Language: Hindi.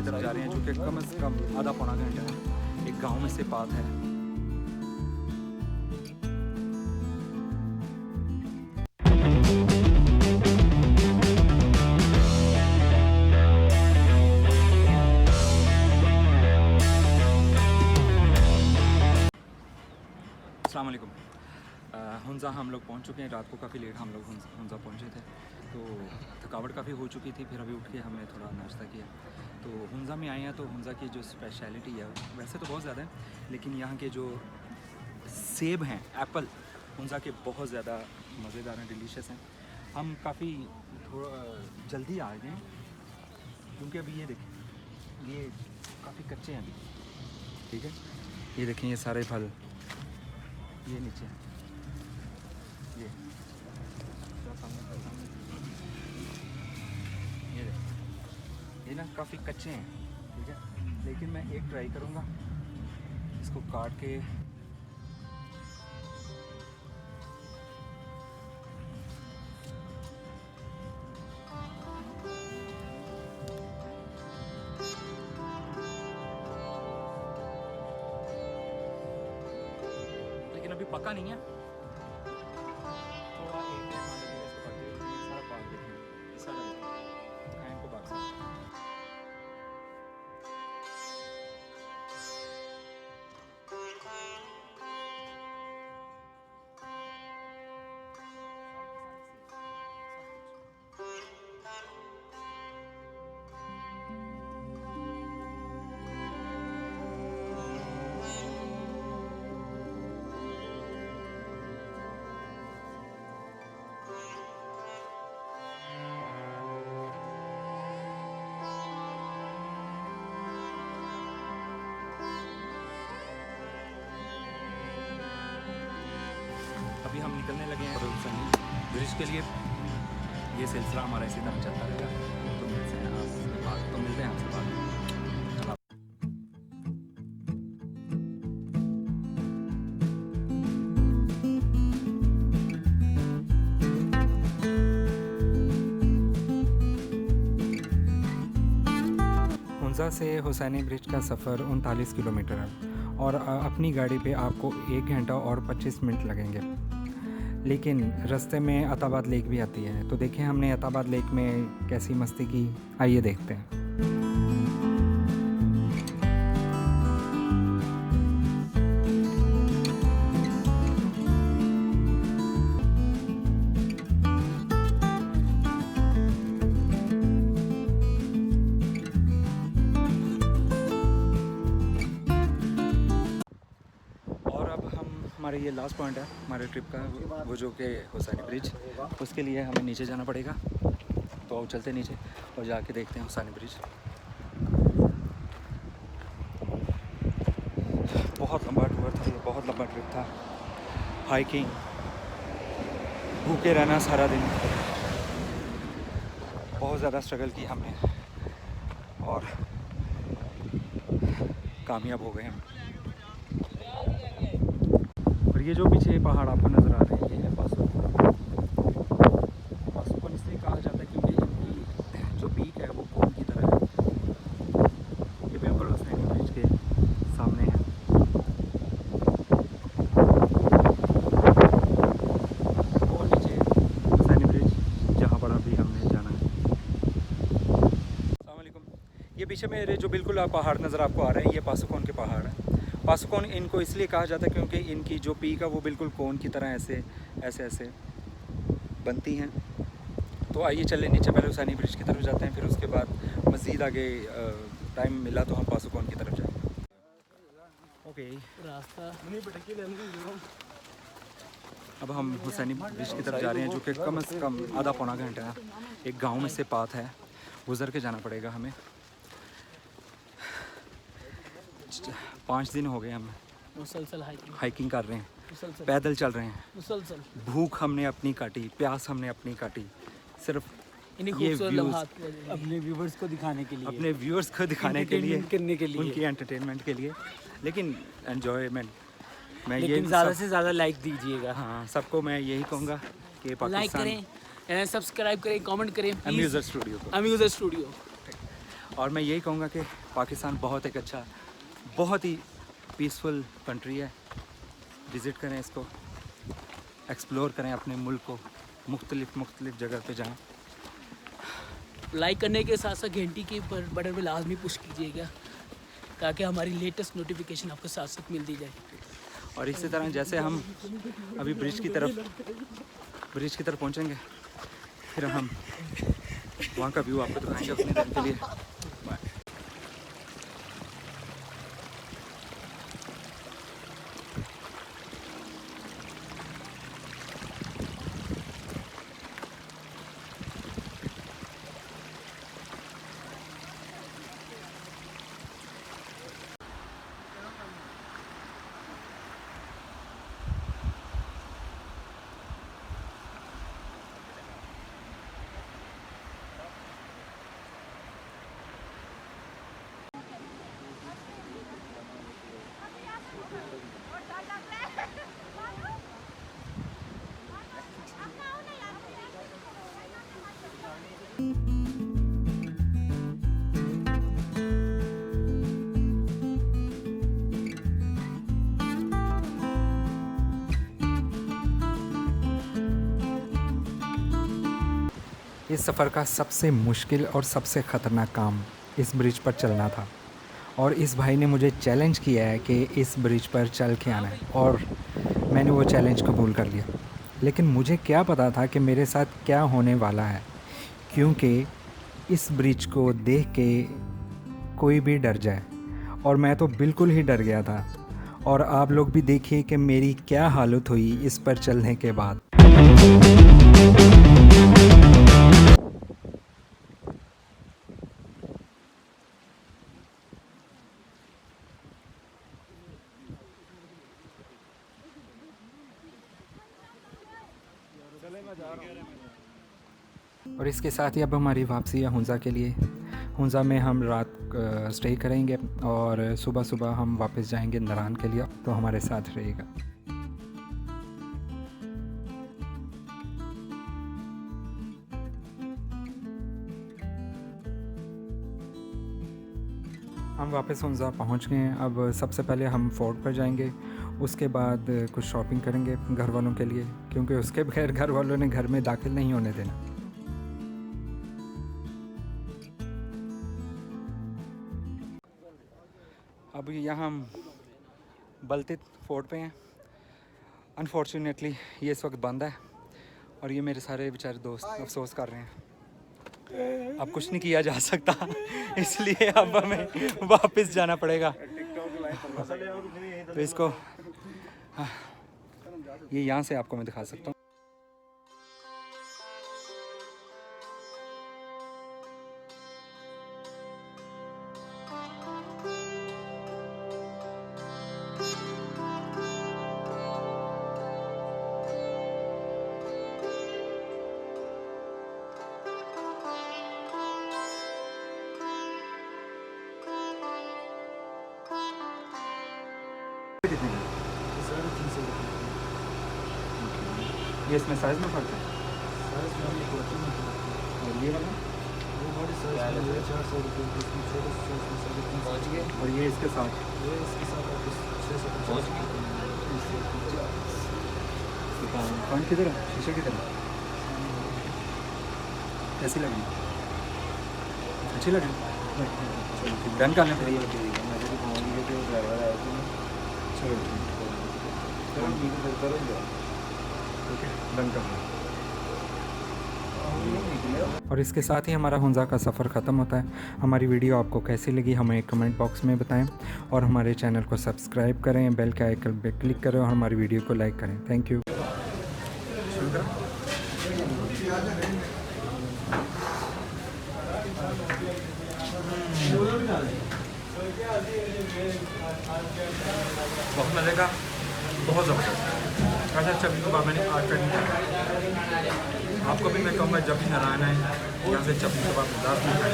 की तरफ जा रहे हैं, जो कि कम से कम आधा पौना घंटा है। एक गांव में से बात है। अस्सलाम वालेकुम। हुंज़ा हम लोग पहुंच चुके हैं। रात को काफ़ी लेट हम लोग हुंज़ा पहुंचे थे, तो थकावट काफ़ी हो चुकी थी। फिर अभी उठ के हमने थोड़ा नाश्ता किया। तो हुंज़ा में आए हैं, तो हुंज़ा की जो स्पेशलिटी है, वैसे तो बहुत ज़्यादा है, लेकिन यहाँ के जो सेब हैं, एप्पल, हुंज़ा के बहुत ज़्यादा मज़ेदार हैं, डिलीशियस हैं। हम काफ़ी थोड़ा जल्दी आ गए हैं, क्योंकि अभी ये देखें, ये काफ़ी कच्चे हैं अभी। ठीक है, ये देखें, ये सारे फल ये नीचे है, ये ये ना काफ़ी कच्चे हैं। ठीक है, लेकिन मैं एक ट्राई करूँगा, इसको काट के लेकिन अभी पका नहीं है। थोड़ा एक डेढ़ घंटा लगेगा इसको पकने में। ये सारा बाग देखें, ये सारा खाएं इनको बाग से। अभी हम निकलने लगे हैं ब्रिज के लिए। ये सिलसिला हमारा इसी तरह चलता रहेगा। तो मिलते हैं आपसे बाद। हुंज़ा से हुसैनी ब्रिज का सफ़र 39 किलोमीटर है, और अपनी गाड़ी पे आपको 1 घंटा और 25 मिनट लगेंगे। लेकिन रास्ते में अताबाद लेक भी आती है, तो देखें हमने अताबाद लेक में कैसी मस्ती की, आइए देखते हैं। हमारे ये लास्ट पॉइंट है हमारे ट्रिप का, वो जो कि हुसैनी ब्रिज, उसके लिए हमें नीचे जाना पड़ेगा। तो आओ चलते नीचे और जाके देखते हैं हुसैनी ब्रिज। बहुत लंबा टूर था ये, बहुत लंबा ट्रिप था। हाइकिंग, भूखे रहना सारा दिन, बहुत ज़्यादा स्ट्रगल की हमने और कामयाब हो गए हम। और ये जो पीछे पहाड़ आपको नज़र आ रहे हैं, ये है पासुकोन। पासुकोन इसलिए कहा जाता है क्योंकि इनकी जो पीक है वो कोन की तरह है। ये बिल्कुल हुसैनी ब्रिज के सामने है। और नीचे हुसैनी ब्रिज, जहाँ पर अभी हमने जाना है। अस्सलाम वालेकुम। ये पीछे मेरे जो बिल्कुल पहाड़ नज़र आपको आ रहे हैं, ये पासुकोन के पहाड़ हैं। पासुकोन इनको इसलिए कहा जाता है क्योंकि इनकी जो पीक है वो बिल्कुल कोन की तरह ऐसे बनती हैं। तो आइए चले नीचे, पहले हुसैनी ब्रिज की तरफ जाते हैं, फिर उसके बाद मज़ीद आगे टाइम मिला तो हम पासुकोन की तरफ जाएंगे। ओके, रास्ता अब हम हुसैनी ब्रिज की तरफ जा रहे हैं, जो कि कम से कम आधा पौना घंटा है। एक गाँव में से पाथ है, गुज़र के जाना पड़ेगा हमें। 5 दिन हो गए हम मुसलसल हाइकिंग कर रहे हैं, पैदल चल रहे हैं, मुसलसल भूख हमने अपनी काटी, प्यास हमने अपनी काटी, सिर्फ ये अपने व्यूवर्स को दिखाने के लिए, करने के लिए, उनकी एंटरटेनमेंट के लिए। लेकिन एंजॉयमेंट मैं ये ज़्यादा से ज़्यादा लाइक दीजिएगा। हाँ, सबको मैं यही कहूँगा कि लाइक करें, सब्सक्राइब करें, कमेंट करें अम्यूज़र स्टूडियो। और मैं यही कहूँगा कि पाकिस्तान बहुत एक अच्छा, बहुत ही पीसफुल कंट्री है। विज़िट करें इसको, एक्सप्लोर करें अपने मुल्क को, मुख्तलिफ जगह पे जाएं। लाइक करने के साथ साथ घंटी के बटन पे लाजमी पुश कीजिएगा ताकि हमारी लेटेस्ट नोटिफिकेशन आपको साथ साथ मिलती जाए। और इसी तरह जैसे हम अभी ब्रिज की तरफ पहुंचेंगे, फिर हम वहाँ का व्यू आपको दिखाएंगे अपनी देर के लिए। इस सफ़र का सबसे मुश्किल और सबसे ख़तरनाक काम इस ब्रिज पर चलना था, और इस भाई ने मुझे चैलेंज किया है कि इस ब्रिज पर चल के आना है, और मैंने वो चैलेंज कबूल कर लिया। लेकिन मुझे क्या पता था कि मेरे साथ क्या होने वाला है, क्योंकि इस ब्रिज को देख के कोई भी डर जाए, और मैं तो बिल्कुल ही डर गया था। और आप लोग भी देखिए कि मेरी क्या हालत हुई इस पर चलने के बाद। और इसके साथ ही अब हमारी वापसी है हुंज़ा के लिए। हुंज़ा में हम रात स्टे करेंगे और सुबह सुबह हम वापस जाएंगे नरान के लिए, तो हमारे साथ रहेगा। हम वापस हुंज़ा पहुंच गए हैं। अब सबसे पहले हम फोर्ट पर जाएंगे, उसके बाद कुछ शॉपिंग करेंगे घर वालों के लिए, क्योंकि उसके बगैर घर वालों ने घर में दाखिल नहीं होने देना। अब यहाँ हम बलतित फोर्ट पे हैं। अनफॉर्चुनेटली ये इस वक्त बंद है, और ये मेरे सारे बेचारे दोस्त अफसोस कर रहे हैं। अब कुछ नहीं किया जा सकता, इसलिए अब हमें वापस जाना पड़ेगा। तो इसको ये यहाँ से आपको मैं दिखा सकता हूँ। ये इसमें साइज़ में फ़र्क है। और ये वाला और ये इसके साथ कौन किधर है, शीशे की तरह कैसी लगी? अच्छी लगी? डन करने पड़ी। और इसके साथ ही हमारा हुंज़ा का सफ़र ख़त्म होता है। हमारी वीडियो आपको कैसी लगी हमें कमेंट बॉक्स में बताएं, और हमारे चैनल को सब्सक्राइब करें, बेल के आइकन पे क्लिक करें, और हमारी वीडियो को लाइक करें। Thank you. बहुत मज़े का, बहुत ज़बरदस्त। ऐसा चबी कबाब मैंने आज तक नहीं खाया। आपको भी मैं कहूँगा जब भी नारायण आए यहाँ से चबी कबाब लाजमी खाएं।